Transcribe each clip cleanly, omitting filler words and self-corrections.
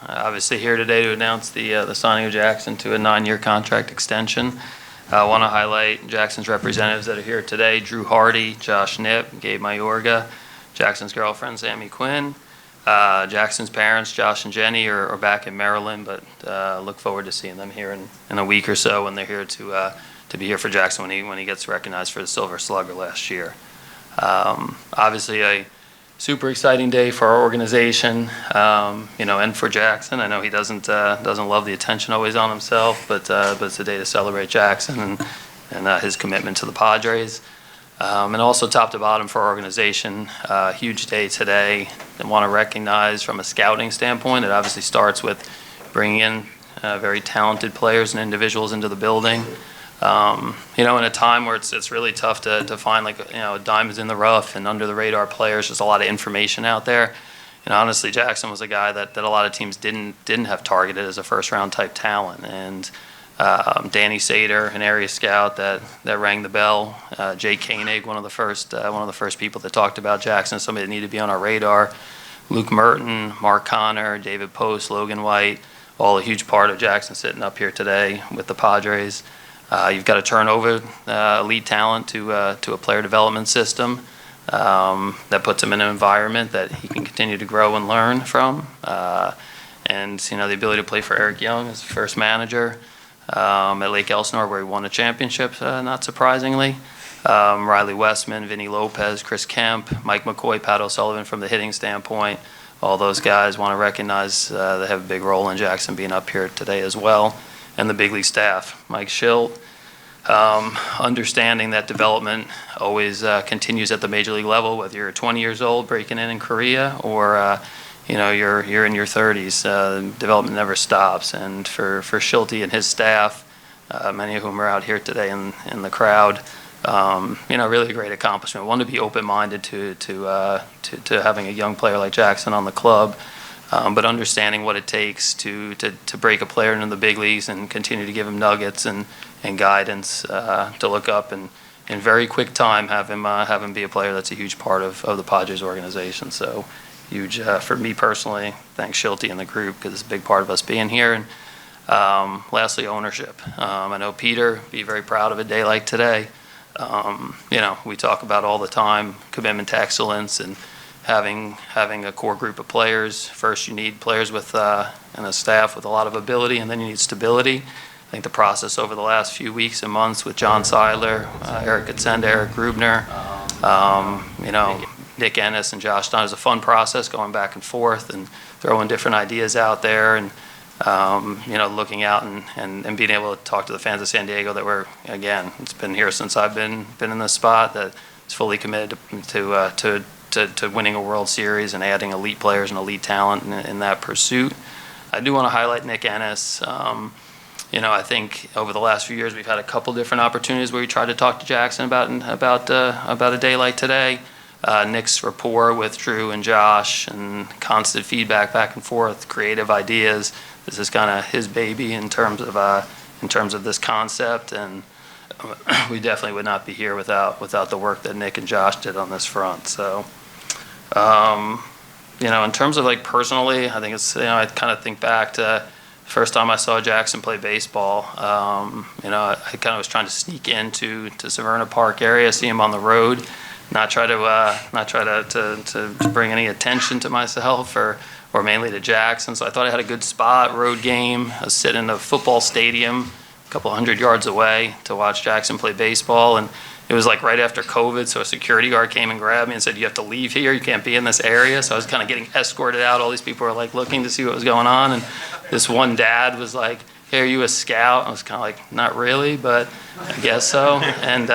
Obviously here today to announce the signing of Jackson to a 9-year contract extension. I want to highlight Jackson's representatives that are here today: Drew Hardy, Josh Knipp, Gabe Mayorga, Jackson's girlfriend, Sammy Quinn. Jackson's parents, Josh and Jenny, are back in Maryland, but look forward to seeing them here in a week or so when they're here to be here for Jackson when he gets recognized for the Silver Slugger last year. Obviously a super exciting day for our organization, and for Jackson. I know he doesn't love the attention always on himself, but it's a day to celebrate Jackson and his commitment to the Padres. And also top to bottom for our organization, huge day today. I want to recognize from a scouting standpoint, it obviously starts with bringing in very talented players and individuals into the building. In a time where it's really tough to find diamonds in the rough and under the radar players, there's a lot of information out there. And honestly, Jackson was a guy that a lot of teams didn't have targeted as a first round type talent. And Danny Sater, an area scout that rang the bell. Jay Koenig, one of the first people that talked about Jackson, somebody that needed to be on our radar. Luke Merton, Mark Connor, David Post, Logan White, all a huge part of Jackson sitting up here today with the Padres. You've got to turn over elite talent to a player development system that puts him in an environment that he can continue to grow and learn from. And the ability to play for Eric Young as the first manager at Lake Elsinore, where he won a championship, not surprisingly. Riley Westman, Vinny Lopez, Chris Kemp, Mike McCoy, Pat O'Sullivan from the hitting standpoint. All those guys want to recognize they have a big role in Jackson being up here today as well. And the big league staff, Mike Schilt, understanding that development always continues at the major league level, whether you're 20 years old breaking in Korea or you're in your 30s. Development never stops. And for Schilte and his staff, many of whom are out here today in the crowd, really a great accomplishment. One, to be open-minded to having a young player like Jackson on the club. But understanding what it takes to break a player into the big leagues and continue to give him nuggets and guidance to look up and in very quick time have him be a player that's a huge part of the Padres organization. So huge for me personally. Thanks Schilte and the group, because it's a big part of us being here. And lastly, ownership. I know Peter be very proud of a day like today. We talk about all the time commitment to excellence and having a core group of players. First, you need players and a staff with a lot of ability, and then you need stability. I think the process over the last few weeks and months with John Seiler, Eric Katzenda, Eric Grubner, Nick Ennis and Josh Dunn is a fun process, going back and forth and throwing different ideas out there and looking out and being able to talk to the fans of San Diego that were, again, it's been here since I've been in this spot, that is fully committed to winning a World Series and adding elite players and elite talent in that pursuit. I do want to highlight Nick Ennis. I think over the last few years we've had a couple different opportunities where we tried to talk to Jackson about a day like today. Nick's rapport with Drew and Josh and constant feedback back and forth, creative ideas. This is kind of his baby in terms of this concept, and we definitely would not be here without the work that Nick and Josh did on this front. So, in terms of personally, I think it's, I kind of think back to the first time I saw Jackson play baseball. I kind of was trying to sneak into Severna Park area, see him on the road, not try to bring any attention to myself or mainly to Jackson. So I thought I had a good spot, road game. I was sitting in a football stadium a couple 100 yards away to watch Jackson play baseball, and it was right after COVID, so a security guard came and grabbed me and said, "You have to leave here, you can't be in this area." So I was kind of getting escorted out. All these people were looking to see what was going on, and this one dad was like, "Hey, are you a scout?" I was kind of "Not really, but I guess so." And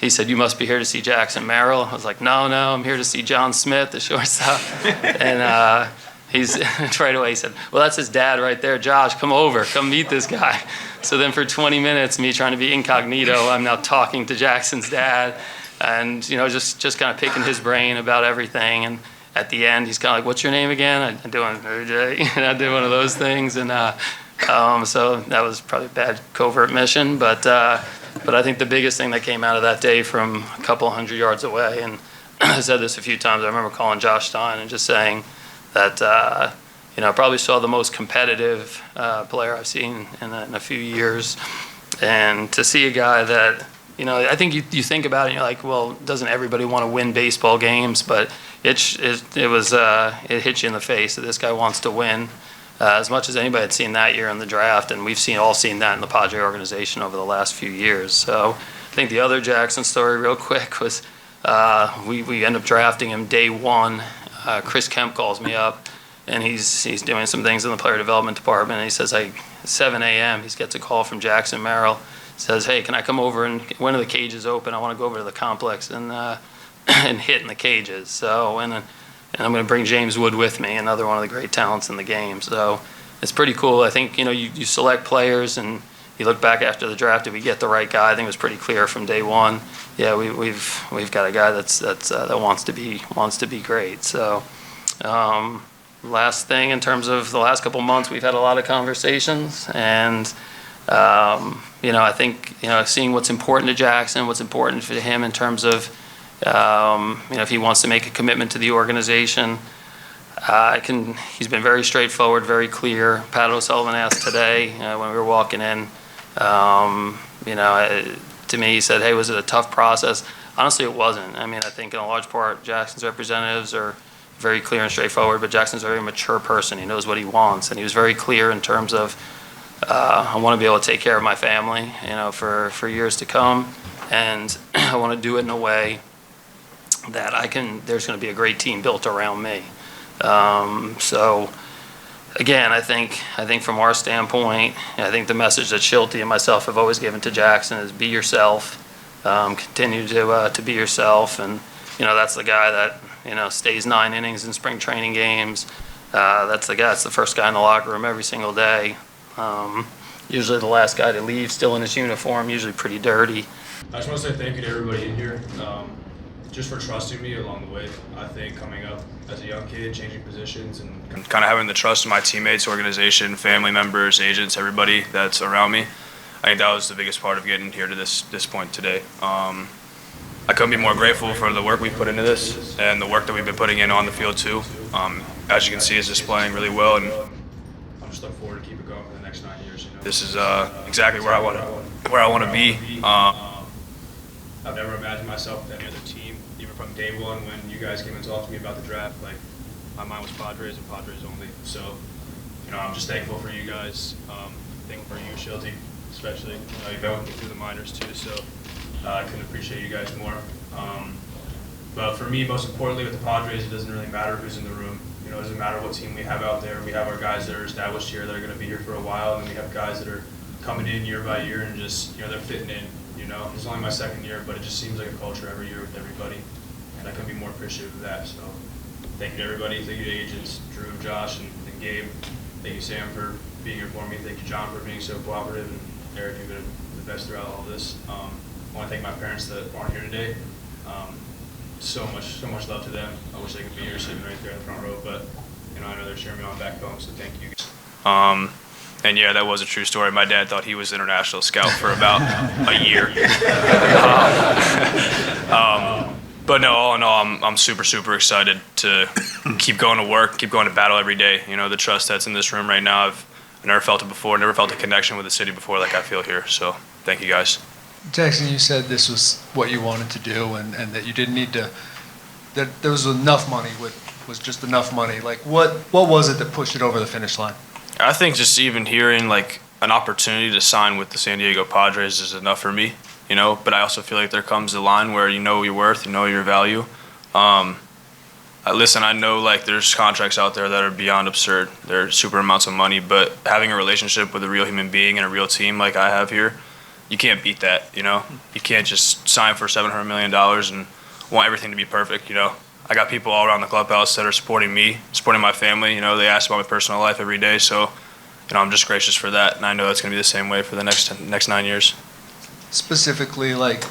he said, "You must be here to see Jackson Merrill." I was like, No, I'm here to see John Smith, the shortstop." And he's right away he said, "Well, that's his dad right there. Josh, come over, come meet this guy." So then for 20 minutes, me trying to be incognito, I'm now talking to Jackson's dad and, just kind of picking his brain about everything. And at the end, he's kind of like, "What's your name again?" I'm doing AJ, and I did one of those things. And so that was probably a bad covert mission. But I think the biggest thing that came out of that day from a couple 100 yards away, and I said this a few times, I remember calling Josh Stein and just saying that, I probably saw the most competitive player I've seen in a few years. And to see a guy that, I think you think about it and you're like, well, doesn't everybody want to win baseball games? But it hits you in the face that this guy wants to win as much as anybody had seen that year in the draft. And we've all seen that in the Padre organization over the last few years. So I think the other Jackson story real quick was we end up drafting him day one. Chris Kemp calls me up, and he's doing some things in the player development department. And he says, 7 a.m., he gets a call from Jackson Merrill. Says, hey, can I come over and when are the cages open? I want to go over to the complex and and hit in the cages. So and I'm going to bring James Wood with me, another one of the great talents in the game. So it's pretty cool. I think you select players and you look back after the draft. Did we get the right guy? I think it was pretty clear from day one. Yeah, we've got a guy that wants to be great. So. Last thing, in terms of the last couple months, we've had a lot of conversations, and I think seeing what's important to Jackson, what's important for him in terms of if he wants to make a commitment to the organization. He's been very straightforward, very clear. Pat O'Sullivan asked today when we were walking in. To me, he said, "Hey, was it a tough process?" Honestly, it wasn't. I mean, I think in a large part, Jackson's representatives are very clear and straightforward, but Jackson's a very mature person. He knows what he wants, and he was very clear in terms of, I want to be able to take care of my family, for years to come, and I want to do it in a way that there's going to be a great team built around me. So, again, I think from our standpoint, I think the message that Schulte and myself have always given to Jackson is be yourself, continue to be yourself, and that's the guy that stays 9 innings in spring training games. That's the first guy in the locker room every single day. Usually the last guy to leave, still in his uniform, usually pretty dirty. I just want to say thank you to everybody in here, just for trusting me along the way. I think coming up as a young kid, changing positions, and kind of having the trust of my teammates, organization, family members, agents, everybody that's around me. I think that was the biggest part of getting here to this point today. I couldn't be more grateful for the work we put into this and the work that we've been putting in on the field too. As you can see, it's displaying really well, and I'm just looking forward to keep it going for the next 9 years. This is exactly where I want to be. I've never imagined myself with any other team, even from day one when you guys came and talked to me about the draft. Like, my mind was Padres and Padres only. So, I'm just thankful for you guys. Thankful for you, Schulte, especially. You've been with me through the minors too, so. I couldn't appreciate you guys more. But for me, most importantly, with the Padres, it doesn't really matter who's in the room. It doesn't matter what team we have out there. We have our guys that are established here that are going to be here for a while, and then we have guys that are coming in year by year and just, they're fitting in. It's only my second year, but it just seems like a culture every year with everybody, and I couldn't be more appreciative of that. So thank you to everybody. Thank you to agents, Drew, Josh, and Gabe. Thank you, Sam, for being here for me. Thank you, John, for being so cooperative, and Eric, you've been the best throughout all of this. I want to thank my parents that aren't here today. So much love to them. I wish they could be here sitting right there in the front row, but I know they're cheering me on back home, so thank you. And yeah, that was a true story. My dad thought he was international scout for about a year. But no, all in all, I'm super excited to keep going to work, keep going to battle every day. The trust that's in this room right now, I've never felt it before, never felt a connection with the city before like I feel here. So thank you guys. Jackson, you said this was what you wanted to do, and that you didn't need to, that there was enough money, was just enough money. Like, what was it that pushed it over the finish line? I think just even hearing, like, an opportunity to sign with the San Diego Padres is enough for me, But I also feel like there comes a line where you know your worth, you know your value. Listen, I know, like, there's contracts out there that are beyond absurd. They're super amounts of money, but having a relationship with a real human being and a real team like I have here, you can't beat that, You can't just sign for $700 million and want everything to be perfect, I got people all around the clubhouse that are supporting me, supporting my family. They ask about my personal life every day, so I'm just gracious for that, and I know it's going to be the same way for the next 9 years. Specifically, like,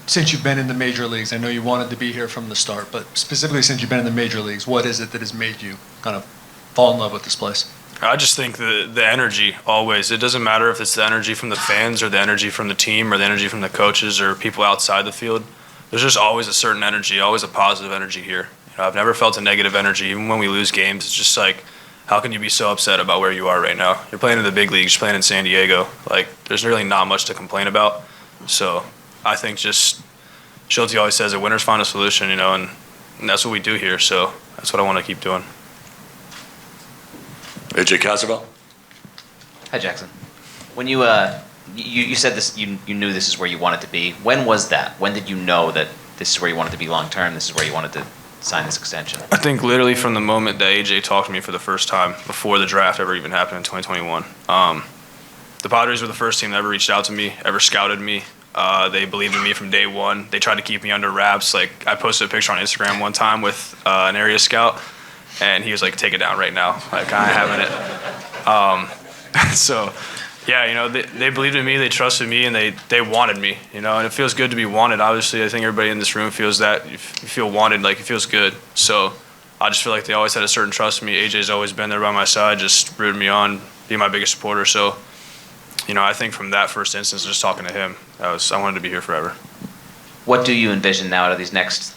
since you've been in the major leagues, I know you wanted to be here from the start, but specifically since you've been in the major leagues, what is it that has made you kind of fall in love with this place? I just think the energy always. It doesn't matter if it's the energy from the fans or the energy from the team or the energy from the coaches or people outside the field. There's just always a certain energy, always a positive energy here. I've never felt a negative energy. Even when we lose games, it's just like how can you be so upset about where you are right now? You're playing in the big leagues, you're playing in San Diego. Like, there's really not much to complain about. So I think just Schulte always says that winners find a solution, you know, and that's what we do here. So that's what I want to keep doing. AJ Caswell. Hi, Jackson. When you said this, you knew this is where you wanted to be. When was that? When did you know that this is where you wanted to be long term? This is where you wanted to sign this extension? I think literally from the moment that AJ talked to me for the first time, before the draft ever even happened in 2021. The Padres were the first team that ever reached out to me, ever scouted me. They believed in me from day one. They tried to keep me under wraps. Like, I posted a picture on Instagram one time with an area scout, and he was like, take it down right now. Like, I ain't having it. So, yeah, you know, they believed in me, they trusted me, and they wanted me, you know, and it feels good to be wanted. Obviously, I think everybody in this room feels that. You feel wanted, like, it feels good. So I just feel like they always had a certain trust in me. AJ's always been there by my side, just rooting me on, being my biggest supporter. So, you know, I think from that first instance, just talking to him, I wanted to be here forever. What do you envision now out of these next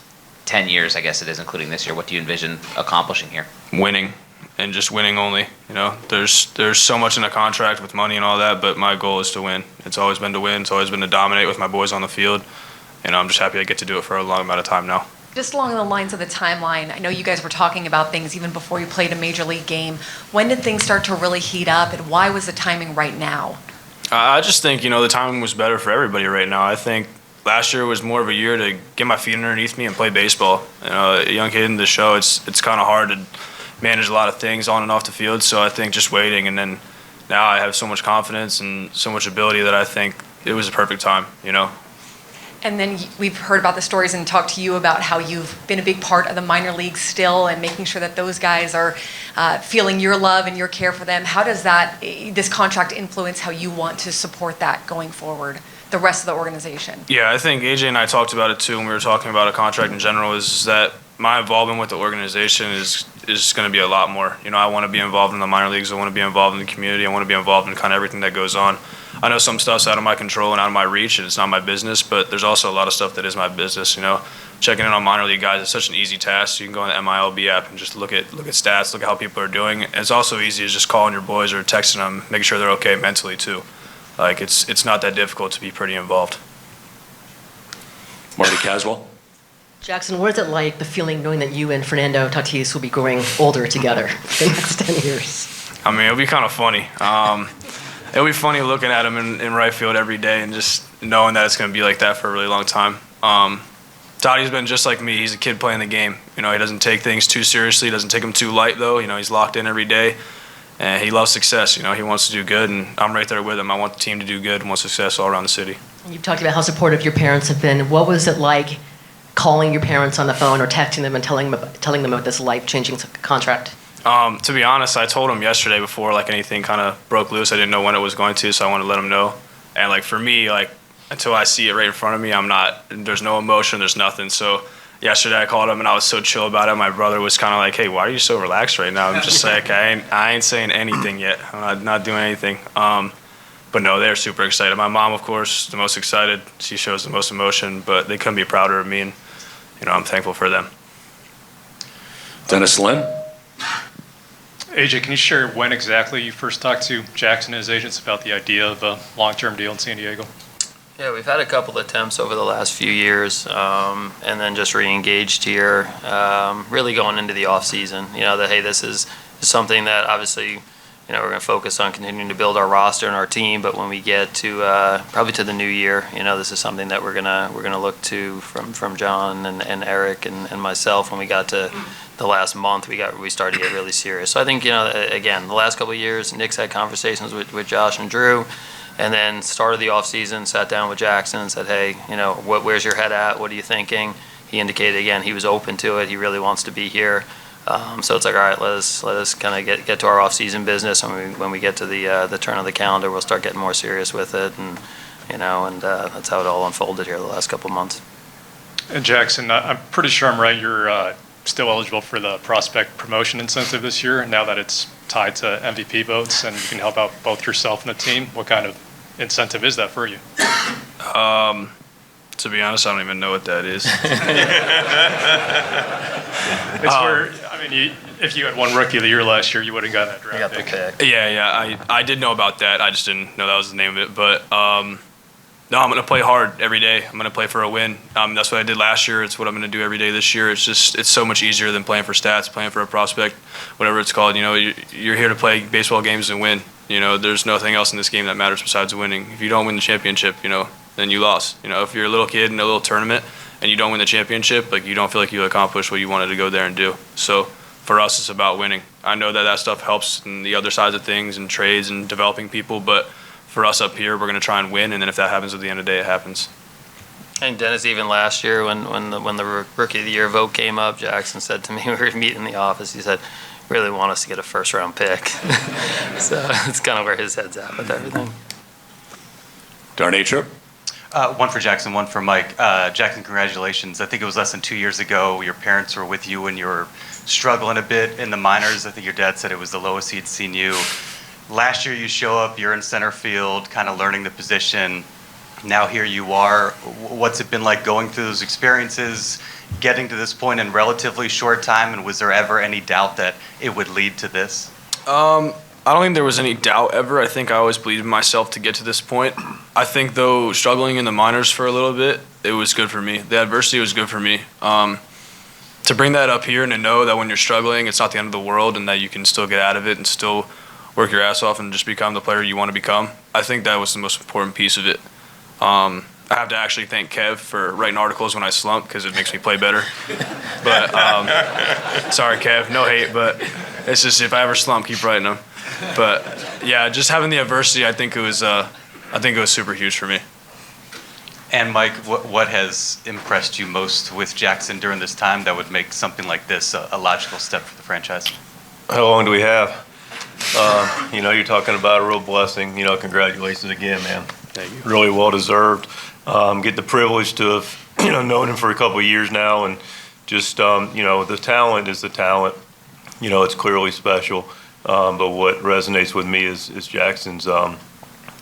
10 years, I guess it is, including this year? What do you envision accomplishing here? Winning, and just winning only. You know, there's so much in a contract with money and all that, but my goal is to win. It's always been to win. It's always been to dominate with my boys on the field, and I'm just happy I get to do it for a long amount of time now. Just along the lines of the timeline, I know you guys were talking about things even before you played a major league game. When did things start to really heat up, and why was the timing right now? I just think, you know, the timing was better for everybody right now. I think last year was more of a year to get my feet underneath me and play baseball. You know, a young kid in the show, it's kind of hard to manage a lot of things on and off the field. So I think just waiting, and then now I have so much confidence and so much ability that I think it was a perfect time, you know. And then we've heard about the stories and talked to you about how you've been a big part of the minor leagues still and making sure that those guys are feeling your love and your care for them. How does this contract influence how you want to support that going forward, the rest of the organization? Yeah, I think AJ and I talked about it too when we were talking about a contract in general, is that my involvement with the organization is going to be a lot more. You know, I want to be involved in the minor leagues. I want to be involved in the community. I want to be involved in kind of everything that goes on. I know some stuff's out of my control and out of my reach, and it's not my business, but there's also a lot of stuff that is my business. You know, checking in on minor league guys is such an easy task. You can go on the MILB app and just look at stats, look at how people are doing. And it's also easy as just calling your boys or texting them, making sure they're okay mentally too. Like, it's not that difficult to be pretty involved. Marty Caswell. Jackson, what is it like, the feeling knowing that you and Fernando Tatis will be growing older together for the next 10 years? I mean, it'll be kind of funny. It'll be funny looking at him in right field every day and just knowing that it's going to be like that for a really long time. Tatis been just like me. He's a kid playing the game. You know, he doesn't take things too seriously. He doesn't take them too light, though. You know, he's locked in every day. And he loves success. You know, he wants to do good, and I'm right there with him. I want the team to do good and want success all around the city. You've talked about how supportive your parents have been. What was it like calling your parents on the phone or texting them and telling them about this life-changing contract? To be honest, I told them yesterday before like anything kind of broke loose. I didn't know when it was going to, so I wanted to let them know. And like for me, like until I see it right in front of me, there's no emotion, there's nothing. So yesterday I called him and I was so chill about it. My brother was kind of like, hey, why are you so relaxed right now? I'm just like, I ain't saying anything yet. I'm not doing anything. But no, they're super excited. My mom, of course, the most excited. She shows the most emotion, but they couldn't be prouder of me, and you know, I'm thankful for them. Dennis Lynn. AJ, can you share when exactly you first talked to Jackson and his agents about the idea of a long-term deal in San Diego? Yeah, we've had a couple attempts over the last few years, and then just re-engaged here, really going into the off-season. You know, that, hey, this is something that obviously, you know, we're going to focus on continuing to build our roster and our team, but when we get to probably to the new year, you know, this is something that we're gonna look to from John and Eric and myself. When we got to the last month, we started to get really serious. So I think, you know, again, the last couple of years, Nick's had conversations with Josh and Drew, and then started the off season, sat down with Jackson and said, hey, you know, where's your head at? What are you thinking? He indicated again he was open to it. He really wants to be here. So it's like, all right, let us kind of get to our off-season business, and when we get to the turn of the calendar, we'll start getting more serious with it, and you know, and that's how it all unfolded here the last couple of months. And Jackson, I'm pretty sure I'm right. You're still eligible for the prospect promotion incentive this year. Now that it's tied to MVP votes, and you can help out both yourself and the team. What kind of incentive is that for you? To be honest, I don't even know what that is. It's where, I mean, if you had won Rookie of the Year last year, you wouldn't got that I got draft the pick. pick. Yeah, I did know about that. I just didn't know that was the name of it. But no, I'm going to play hard every day. I'm going to play for a win. That's what I did last year. It's what I'm going to do every day this year. It's so much easier than playing for stats, playing for a prospect, whatever it's called. You're here to play baseball games and win. There's nothing else in this game that matters besides winning. If you don't win the championship, then you lost. If you're a little kid in a little tournament and you don't win the championship, you don't feel like you accomplished what you wanted to go there and do. So for us, it's about winning. I know that stuff helps in the other sides of things and trades and developing people, but for us up here, we're going to try and win, and then if that happens at the end of the day, it happens. And Dennis, even last year when the Rookie of the Year vote came up, Jackson said to me, we were meeting in the office, he said, really want us to get a first-round pick. So it's kind of where his head's at with everything. Darn A-Trip. One for Jackson, one for Mike. Jackson, congratulations. I think it was less than 2 years ago. Your parents were with you when you were struggling a bit in the minors. I think your dad said it was the lowest he'd seen you. Last year you show up, you're in center field, kind of learning the position. Now here you are. What's it been like going through those experiences, getting to this point in relatively short time, and was there ever any doubt that it would lead to this? I don't think there was any doubt ever. I think I always believed in myself to get to this point. I think, though, struggling in the minors for a little bit, it was good for me. The adversity was good for me. To bring that up here and to know that when you're struggling, it's not the end of the world and that you can still get out of it and still work your ass off and just become the player you want to become, I think that was the most important piece of it. I have to actually thank Kev for writing articles when I slump because it makes me play better. But sorry, Kev, no hate, but it's just if I ever slump, keep writing them. But yeah, just having the adversity, I think it was super huge for me. And Mike, what has impressed you most with Jackson during this time that would make something like this a logical step for the franchise? How long do we have? You're talking about a real blessing. Congratulations again, man. Thank you. Really well deserved. Get the privilege to have known him for a couple of years now, and just the talent is the talent. It's clearly special. But what resonates with me is Jackson's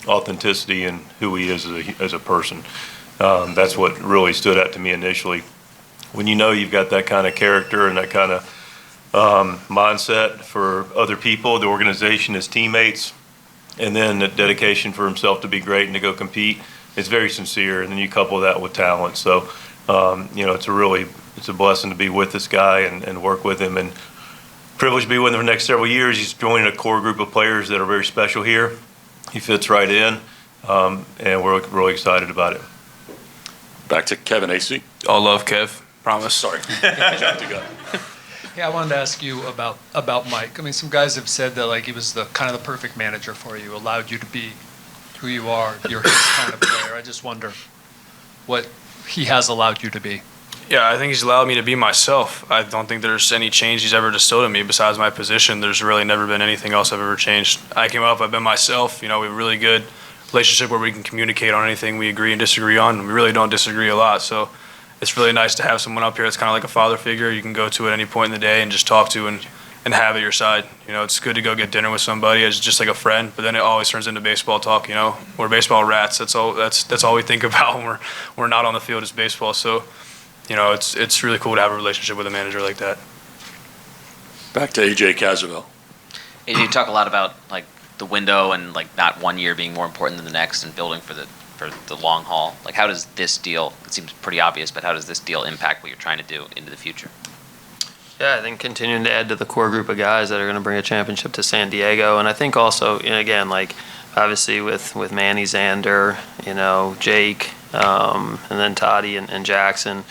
authenticity and who he is as a person. That's what really stood out to me initially. When you've got that kind of character and that kind of mindset for other people, the organization, his teammates, and then the dedication for himself to be great and to go compete, it's very sincere. And then you couple that with talent. So, it's a blessing to be with this guy and work with him, and privileged to be with him for the next several years. He's joining a core group of players that are very special here. He fits right in, and we're really excited about it. Back to Kevin AC. All love, Kev. Promise. Sorry. Jumped the gun. Yeah, I wanted to ask you about Mike. I mean, some guys have said that he was the kind of the perfect manager for you, allowed you to be who you are. You're his kind of player. I just wonder what he has allowed you to be. Yeah, I think he's allowed me to be myself. I don't think there's any change he's ever instilled in me besides my position. There's really never been anything else I've ever changed. I came up, I've been myself. We have a really good relationship where we can communicate on anything we agree and disagree on. We really don't disagree a lot, so it's really nice to have someone up here that's kind of like a father figure you can go to at any point in the day and just talk to and have at your side. It's good to go get dinner with somebody as just like a friend, but then it always turns into baseball talk. We're baseball rats. That's all we think about when we're not on the field is baseball. So, it's really cool to have a relationship with a manager like that. Back to AJ Caswell. AJ, you talk a lot about the window and not 1 year being more important than the next and building for the long haul. How does this deal, it seems pretty obvious, but how does this deal impact what you're trying to do into the future? Yeah, I think continuing to add to the core group of guys that are going to bring a championship to San Diego. And I think also, again, obviously with Manny, Xander, Jake, and then Toddy and Jackson,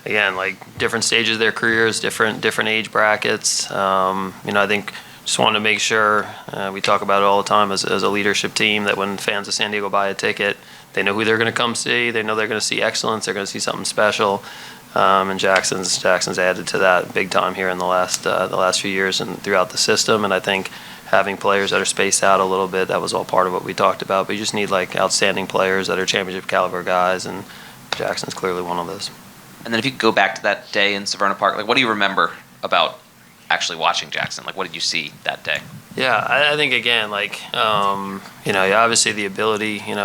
again, different stages of their careers, different age brackets. I think just wanted to make sure, we talk about it all the time as a leadership team, that when fans of San Diego buy a ticket, they know who they're going to come see. They know they're going to see excellence. They're going to see something special. And Jackson's added to that big time here in the last few years and throughout the system. And I think having players that are spaced out a little bit, that was all part of what we talked about. But you just need outstanding players that are championship caliber guys, and Jackson's clearly one of those. And then if you could go back to that day in Severna Park, what do you remember about actually watching Jackson? What did you see that day? Yeah, I think again, obviously the ability, he's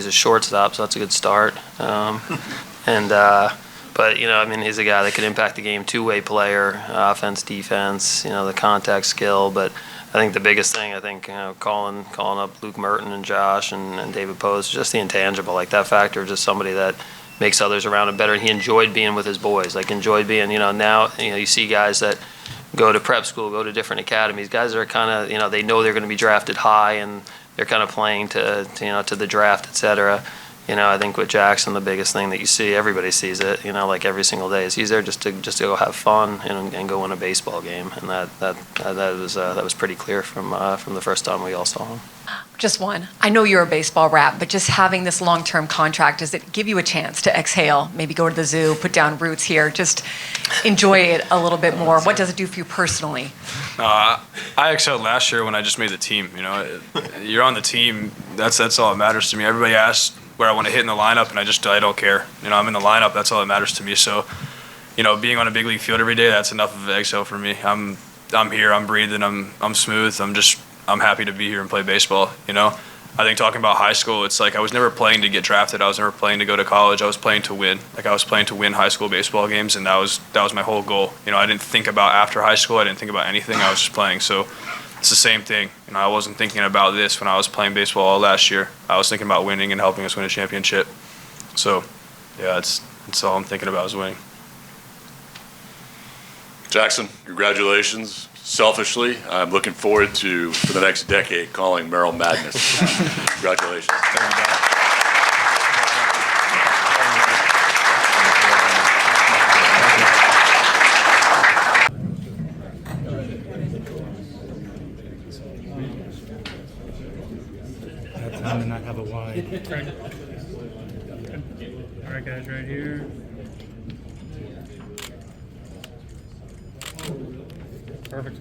a shortstop, so that's a good start. But, I mean, he's a guy that could impact the game, two-way player, offense, defense, the contact skill. But I think the biggest thing, calling up Luke Merton and Josh and David Post, just the intangible, like that factor of just somebody that makes others around him better. And he enjoyed being with his boys, enjoyed being, now, you see guys that go to prep school, go to different academies. Guys that are kind of, they know they're going to be drafted high and they're kind of playing to the draft, et cetera. I think with Jackson, the biggest thing that you see, everybody sees it, every single day, is he's there just to go have fun and go win a baseball game, and that was pretty clear from the first time we all saw him. Just one. I know you're a baseball rat, but just having this long-term contract, does it give you a chance to exhale, maybe go to the zoo, put down roots here, just enjoy it a little bit more? What does it do for you personally? I excelled last year when I just made the team. You're on the team. That's all that matters to me. Everybody asks where I want to hit in the lineup, and I don't care. I'm in the lineup. That's all that matters to me. So, being on a big league field every day, that's enough of an exhale for me. I'm here. I'm breathing. I'm smooth. I'm happy to be here and play baseball. I think talking about high school, it's I was never playing to get drafted. I was never playing to go to college. I was playing to win. I was playing to win high school baseball games, and that was my whole goal. I didn't think about after high school. I didn't think about anything. I was just playing. So it's the same thing. I wasn't thinking about this when I was playing baseball all last year. I was thinking about winning and helping us win a championship. So, yeah, it's all I'm thinking about is winning. Jackson, congratulations. Selfishly, I'm looking forward to, for the next decade, calling Merrill Madness. Congratulations. Have time to not have a wide. All right, guys, right here. Perfect.